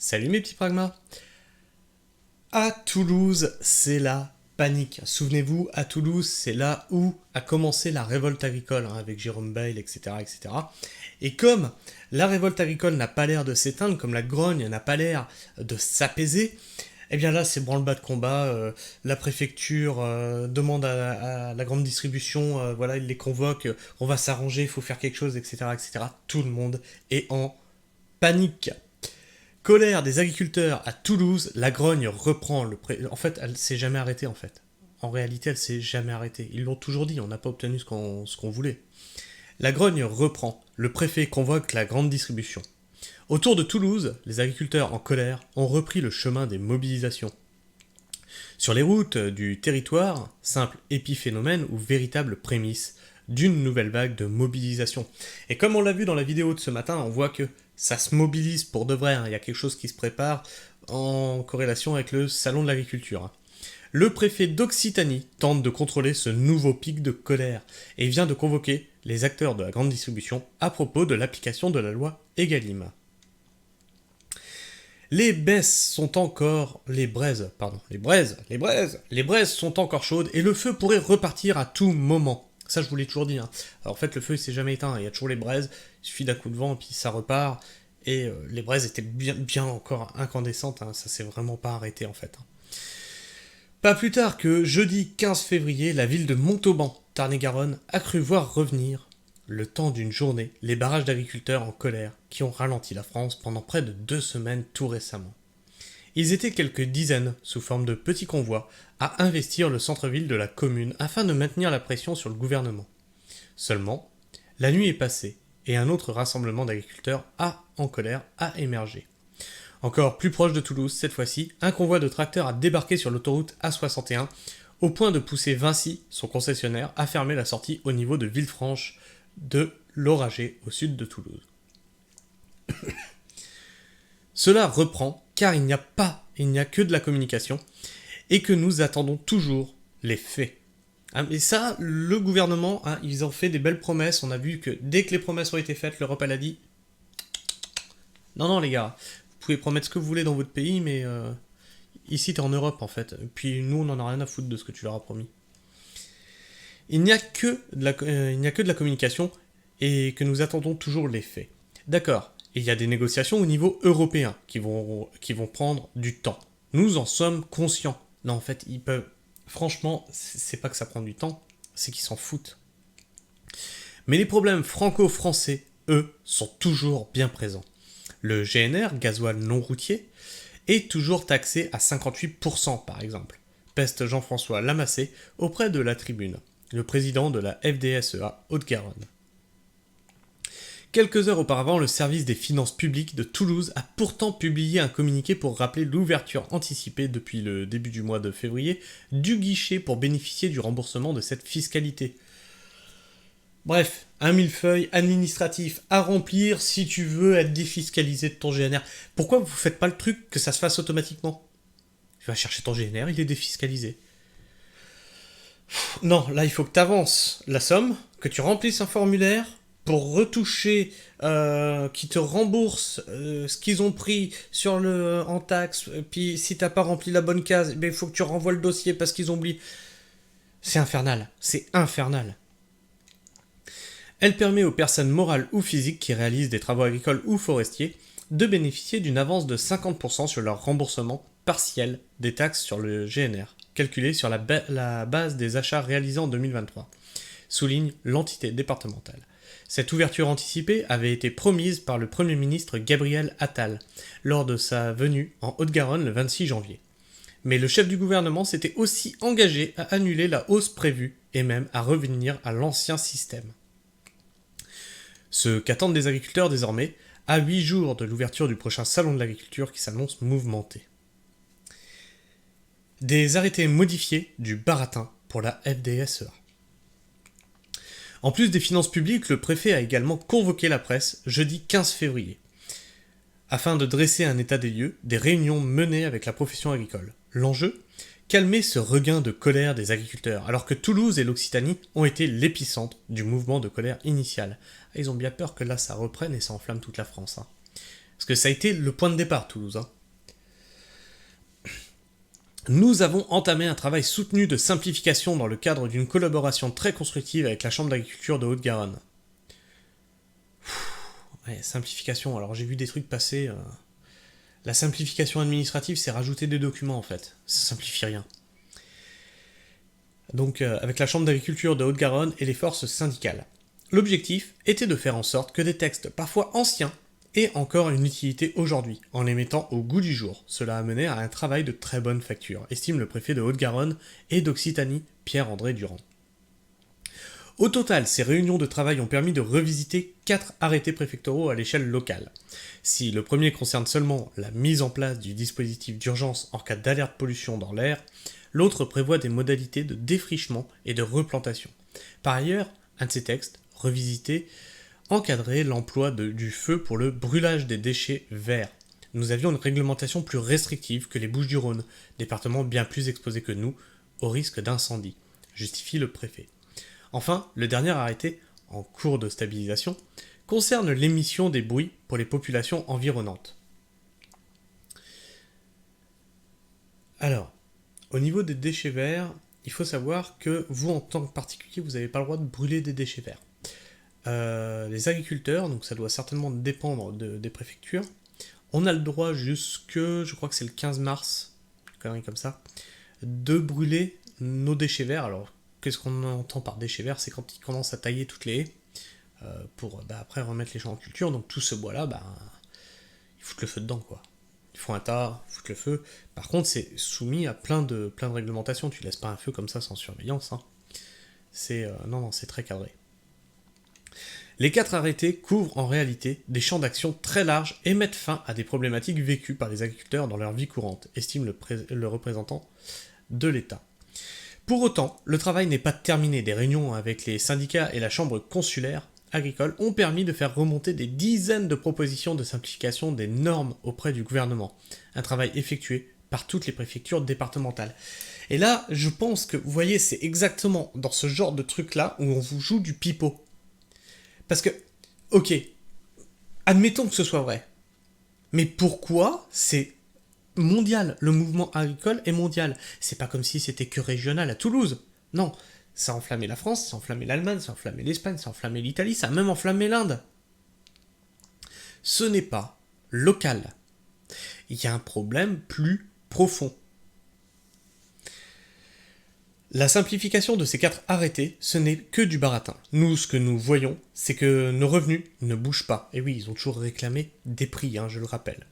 Salut mes petits pragmas. À Toulouse, c'est la panique. Souvenez-vous, à Toulouse, c'est là où a commencé la révolte agricole, avec Jérôme Bail, etc., etc. Et comme la révolte agricole n'a pas l'air de s'éteindre, comme la grogne n'a pas l'air de s'apaiser, eh bien là, c'est branle-bas de combat. La préfecture demande à la grande distribution, voilà, il les convoque, on va s'arranger, il faut faire quelque chose, etc., etc. Tout le monde est en panique. Colère des agriculteurs à Toulouse, la grogne reprend. En fait, elle s'est jamais arrêtée en fait. En réalité, elle s'est jamais arrêtée. Ils l'ont toujours dit, on n'a pas obtenu ce qu'on voulait. La grogne reprend. Le préfet convoque la grande distribution. Autour de Toulouse, les agriculteurs en colère ont repris le chemin des mobilisations. Sur les routes du territoire, simple épiphénomène ou véritable prémisse d'une nouvelle vague de mobilisation. Et comme on l'a vu dans la vidéo de ce matin, on voit que ça se mobilise pour de vrai, hein. Il y a quelque chose qui se prépare en corrélation avec le salon de l'agriculture, hein. Le préfet d'Occitanie tente de contrôler ce nouveau pic de colère et vient de convoquer les acteurs de la grande distribution à propos de l'application de la loi Egalim. Les braises sont encore chaudes et le feu pourrait repartir à tout moment. Ça, je vous l'ai toujours dit, hein. Alors, en fait, le feu, il s'est jamais éteint. Il y a toujours les braises. Il suffit d'un coup de vent et puis ça repart. Et les braises étaient bien encore incandescentes, hein. Ça s'est vraiment pas arrêté, en fait, hein. Pas plus tard que jeudi 15 février, la ville de Montauban, Tarn-et-Garonne, a cru voir revenir, le temps d'une journée, les barrages d'agriculteurs en colère qui ont ralenti la France pendant près de 2 semaines tout récemment. Ils étaient quelques dizaines, sous forme de petits convois, à investir le centre-ville de la commune afin de maintenir la pression sur le gouvernement. Seulement, la nuit est passée et un autre rassemblement d'agriculteurs en colère a émergé. Encore plus proche de Toulouse, cette fois-ci, un convoi de tracteurs a débarqué sur l'autoroute A61 au point de pousser Vinci, son concessionnaire, à fermer la sortie au niveau de Villefranche de l'Oragé, au sud de Toulouse. Cela reprend car il n'y a que de la communication et que nous attendons toujours les faits. Et ça, le gouvernement, ils ont fait des belles promesses. On a vu que dès que les promesses ont été faites, l'Europe elle a dit non les gars, vous pouvez promettre ce que vous voulez dans votre pays, mais ici t'es en Europe en fait. Et puis nous on en a rien à foutre de ce que tu leur as promis. Il n'y a que de la communication et que nous attendons toujours les faits. D'accord, il y a des négociations au niveau européen qui vont prendre du temps. Nous en sommes conscients. Non, en fait, ils peuvent. Franchement, c'est pas que ça prend du temps, c'est qu'ils s'en foutent. Mais les problèmes franco-français, eux, sont toujours bien présents. Le GNR, gasoil non routier, est toujours taxé à 58% par exemple. Peste Jean-François Lamassé auprès de la Tribune, le président de la FDSEA Haute-Garonne. Quelques heures auparavant, le service des finances publiques de Toulouse a pourtant publié un communiqué pour rappeler l'ouverture anticipée depuis le début du mois de février du guichet pour bénéficier du remboursement de cette fiscalité. Bref, un millefeuille administratif à remplir si tu veux être défiscalisé de ton GNR. Pourquoi vous faites pas le truc que ça se fasse automatiquement ? Tu vas chercher ton GNR, il est défiscalisé. Non, là il faut que tu avances la somme, que tu remplisses un formulaire pour retoucher, qui te rembourse ce qu'ils ont pris en taxe. Puis si t'as pas rempli la bonne case, il faut que tu renvoies le dossier parce qu'ils ont oublié. C'est infernal, c'est infernal. Elle permet aux personnes morales ou physiques qui réalisent des travaux agricoles ou forestiers de bénéficier d'une avance de 50% sur leur remboursement partiel des taxes sur le GNR, calculé sur la base des achats réalisés en 2023, souligne l'entité départementale. Cette ouverture anticipée avait été promise par le Premier ministre Gabriel Attal lors de sa venue en Haute-Garonne le 26 janvier. Mais le chef du gouvernement s'était aussi engagé à annuler la hausse prévue et même à revenir à l'ancien système. Ce qu'attendent les agriculteurs désormais, à 8 jours de l'ouverture du prochain salon de l'agriculture qui s'annonce mouvementé. Des arrêtés modifiés du baratin pour la FDSEA. En plus des finances publiques, le préfet a également convoqué la presse jeudi 15 février, afin de dresser un état des lieux des réunions menées avec la profession agricole. L'enjeu ? Calmer ce regain de colère des agriculteurs, alors que Toulouse et l'Occitanie ont été l'épicentre du mouvement de colère initial. Ils ont bien peur que là ça reprenne et ça enflamme toute la France, hein. Parce que ça a été le point de départ, Toulouse. Hein. Nous avons entamé un travail soutenu de simplification dans le cadre d'une collaboration très constructive avec la Chambre d'agriculture de Haute-Garonne. Ouais, simplification, alors j'ai vu des trucs passer. La simplification administrative, c'est rajouter des documents en fait. Ça simplifie rien. Donc avec la Chambre d'agriculture de Haute-Garonne et les forces syndicales. L'objectif était de faire en sorte que des textes parfois anciens aient encore une utilité aujourd'hui, en les mettant au goût du jour. Cela a mené à un travail de très bonne facture, estime le préfet de Haute-Garonne et d'Occitanie, Pierre-André Durand. Au total, ces réunions de travail ont permis de revisiter 4 arrêtés préfectoraux à l'échelle locale. Si le premier concerne seulement la mise en place du dispositif d'urgence en cas d'alerte pollution dans l'air, l'autre prévoit des modalités de défrichement et de replantation. Par ailleurs, un de ces textes, revisité, encadrait l'emploi du feu pour le brûlage des déchets verts. Nous avions une réglementation plus restrictive que les Bouches-du-Rhône, département bien plus exposé que nous au risque d'incendie, justifie le préfet. Enfin, le dernier arrêté, en cours de stabilisation, concerne l'émission des bruits pour les populations environnantes. Alors, au niveau des déchets verts, il faut savoir que vous, en tant que particulier, vous n'avez pas le droit de brûler des déchets verts. Les agriculteurs, donc ça doit certainement dépendre des préfectures, on a le droit jusque, je crois que c'est le 15 mars, une connerie comme ça, de brûler nos déchets verts. Alors, qu'est-ce qu'on entend par déchets verts? C'est quand ils commencent à tailler toutes les haies pour après remettre les champs en culture. Donc tout ce bois-là, ils foutent le feu dedans, quoi. Ils font un tas, ils foutent le feu. Par contre, c'est soumis à plein de réglementations. Tu laisses pas un feu comme ça sans surveillance. Hein. Non, c'est très cadré. Les 4 arrêtés couvrent en réalité des champs d'action très larges et mettent fin à des problématiques vécues par les agriculteurs dans leur vie courante, estime le représentant de l'État. Pour autant, le travail n'est pas terminé. Des réunions avec les syndicats et la chambre consulaire agricole ont permis de faire remonter des dizaines de propositions de simplification des normes auprès du gouvernement. Un travail effectué par toutes les préfectures départementales. Et là, je pense que, vous voyez, c'est exactement dans ce genre de truc-là où on vous joue du pipeau. Parce que, ok, admettons que ce soit vrai. Mais pourquoi c'est mondial? Le mouvement agricole est mondial. C'est pas comme si c'était que régional à Toulouse. Non, ça a enflammé la France, ça a enflammé l'Allemagne, ça a enflammé l'Espagne, ça a enflammé l'Italie, ça a même enflammé l'Inde. Ce n'est pas local. Il y a un problème plus profond. La simplification de ces 4 arrêtés, ce n'est que du baratin. Nous, ce que nous voyons, c'est que nos revenus ne bougent pas. Et oui, ils ont toujours réclamé des prix, je le rappelle.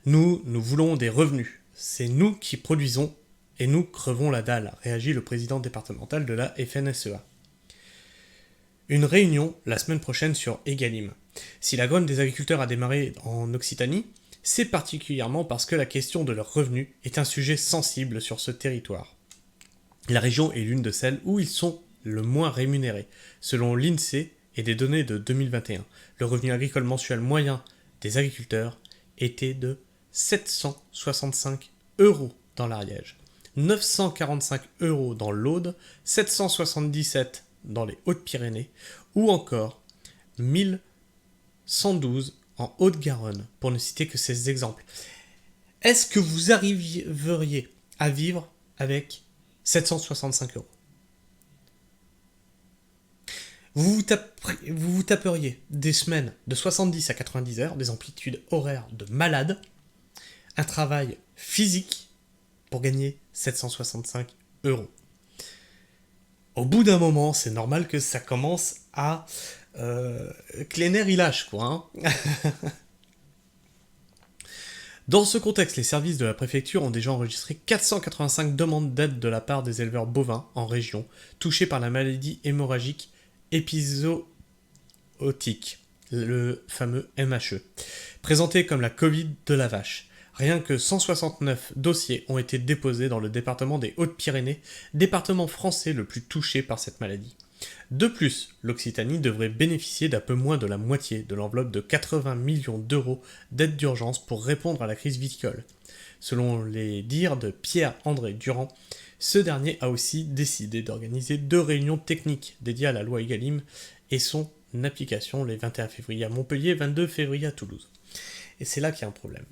Nous voulons des revenus. C'est nous qui produisons et nous crevons la dalle, réagit le président départemental de la FNSEA. Une réunion la semaine prochaine sur Egalim. Si la grogne des agriculteurs a démarré en Occitanie, c'est particulièrement parce que la question de leurs revenus est un sujet sensible sur ce territoire. La région est l'une de celles où ils sont le moins rémunérés. Selon l'INSEE et des données de 2021, le revenu agricole mensuel moyen des agriculteurs était de 765 € dans l'Ariège, 945 € dans l'Aude, 777 dans les Hautes-Pyrénées ou encore 1112 en Haute-Garonne, pour ne citer que ces exemples. Est-ce que vous arriveriez à vivre avec 765 €? Vous vous taperiez des semaines de 70 à 90 heures, des amplitudes horaires de malade, un travail physique pour gagner 765 €. Au bout d'un moment, c'est normal que ça commence à... que les nerfs y lâchent, quoi. Dans ce contexte, les services de la préfecture ont déjà enregistré 485 demandes d'aide de la part des éleveurs bovins en région, touchés par la maladie hémorragique épizootique, le fameux MHE, présenté comme la Covid de la vache. Rien que 169 dossiers ont été déposés dans le département des Hautes-Pyrénées, département français le plus touché par cette maladie. De plus, l'Occitanie devrait bénéficier d'un peu moins de la moitié de l'enveloppe de 80 millions € d'aide d'urgence pour répondre à la crise viticole. Selon les dires de Pierre-André Durand, ce dernier a aussi décidé d'organiser 2 réunions techniques dédiées à la loi Egalim et son application les 21 février à Montpellier et 22 février à Toulouse. Et c'est là qu'il y a un problème.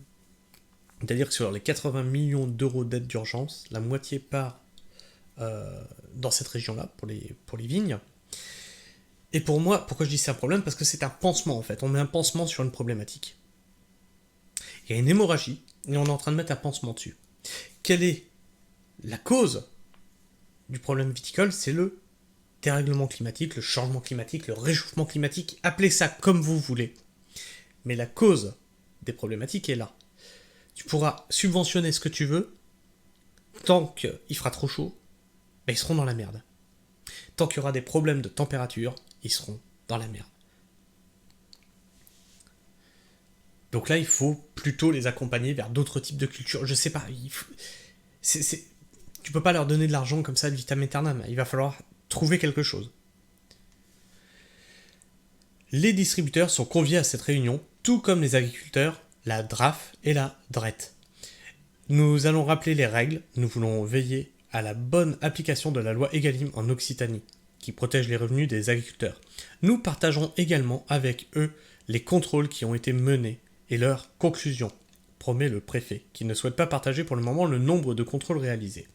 C'est-à-dire que sur les 80 millions d'euros d'aide d'urgence, la moitié part dans cette région-là, pour les vignes. Et pour moi, pourquoi je dis c'est un problème? Parce que c'est un pansement en fait. On met un pansement sur une problématique. Il y a une hémorragie, et on est en train de mettre un pansement dessus. Quelle est la cause du problème viticole? C'est le dérèglement climatique, le changement climatique, le réchauffement climatique, appelez ça comme vous voulez. Mais la cause des problématiques est là. Tu pourras subventionner ce que tu veux, tant qu'il fera trop chaud, ben ils seront dans la merde. Tant qu'il y aura des problèmes de température, ils seront dans la merde. Donc là, il faut plutôt les accompagner vers d'autres types de cultures. Je sais pas, tu peux pas leur donner de l'argent comme ça de vitam aeternam. Il va falloir trouver quelque chose. Les distributeurs sont conviés à cette réunion, tout comme les agriculteurs, la DRAF et la DRET. Nous allons rappeler les règles, nous voulons veiller à la bonne application de la loi Egalim en Occitanie, qui protège les revenus des agriculteurs. Nous partagerons également avec eux les contrôles qui ont été menés et leurs conclusions, promet le préfet, qui ne souhaite pas partager pour le moment le nombre de contrôles réalisés.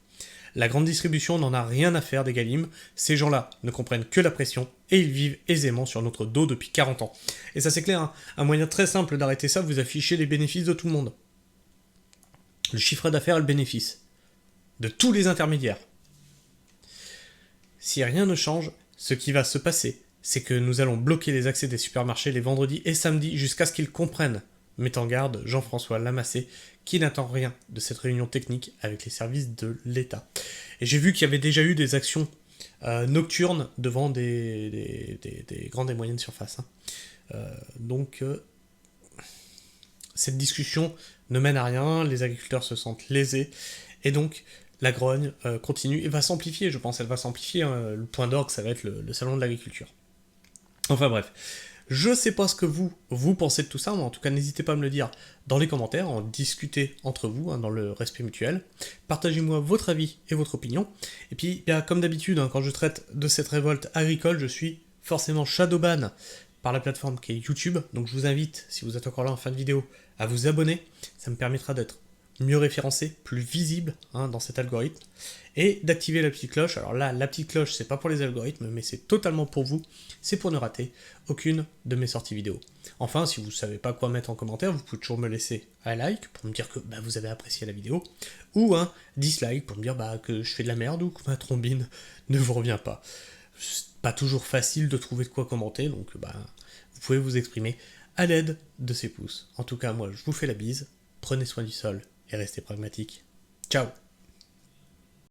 La grande distribution n'en a rien à faire d'Egalim, ces gens-là ne comprennent que la pression et ils vivent aisément sur notre dos depuis 40 ans. Et ça c'est clair, hein, un moyen très simple d'arrêter ça, vous affichez les bénéfices de tout le monde. Le chiffre d'affaires et le bénéfice. De tous les intermédiaires. Si rien ne change, ce qui va se passer, c'est que nous allons bloquer les accès des supermarchés les vendredis et samedis jusqu'à ce qu'ils comprennent. Met en garde Jean-François Lamassé, qui n'attend rien de cette réunion technique avec les services de l'État. Et j'ai vu qu'il y avait déjà eu des actions nocturnes devant des grandes et moyennes surfaces. Donc, cette discussion ne mène à rien, les agriculteurs se sentent lésés, et donc la grogne continue et va s'amplifier, je pense, elle va s'amplifier. Le point d'orgue, ça va être le salon de l'agriculture. Enfin bref. Je sais pas ce que vous pensez de tout ça, mais en tout cas n'hésitez pas à me le dire dans les commentaires, en discuter entre vous, hein, dans le respect mutuel. Partagez-moi votre avis et votre opinion. Et puis, comme d'habitude, hein, quand je traite de cette révolte agricole, je suis forcément shadowban par la plateforme qui est YouTube. Donc je vous invite, si vous êtes encore là en fin de vidéo, à vous abonner. Ça me permettra d'être mieux référencé, plus visible hein, dans cet algorithme. Et d'activer la petite cloche. Alors là, la petite cloche, c'est pas pour les algorithmes, mais c'est totalement pour vous. C'est pour ne rater aucune de mes sorties vidéo. Enfin, si vous ne savez pas quoi mettre en commentaire, vous pouvez toujours me laisser un like pour me dire que vous avez apprécié la vidéo, ou un dislike pour me dire que je fais de la merde ou que ma trombine ne vous revient pas. C'est pas toujours facile de trouver de quoi commenter, donc vous pouvez vous exprimer à l'aide de ces pouces. En tout cas, moi, je vous fais la bise, prenez soin du sol et restez pragmatique. Ciao!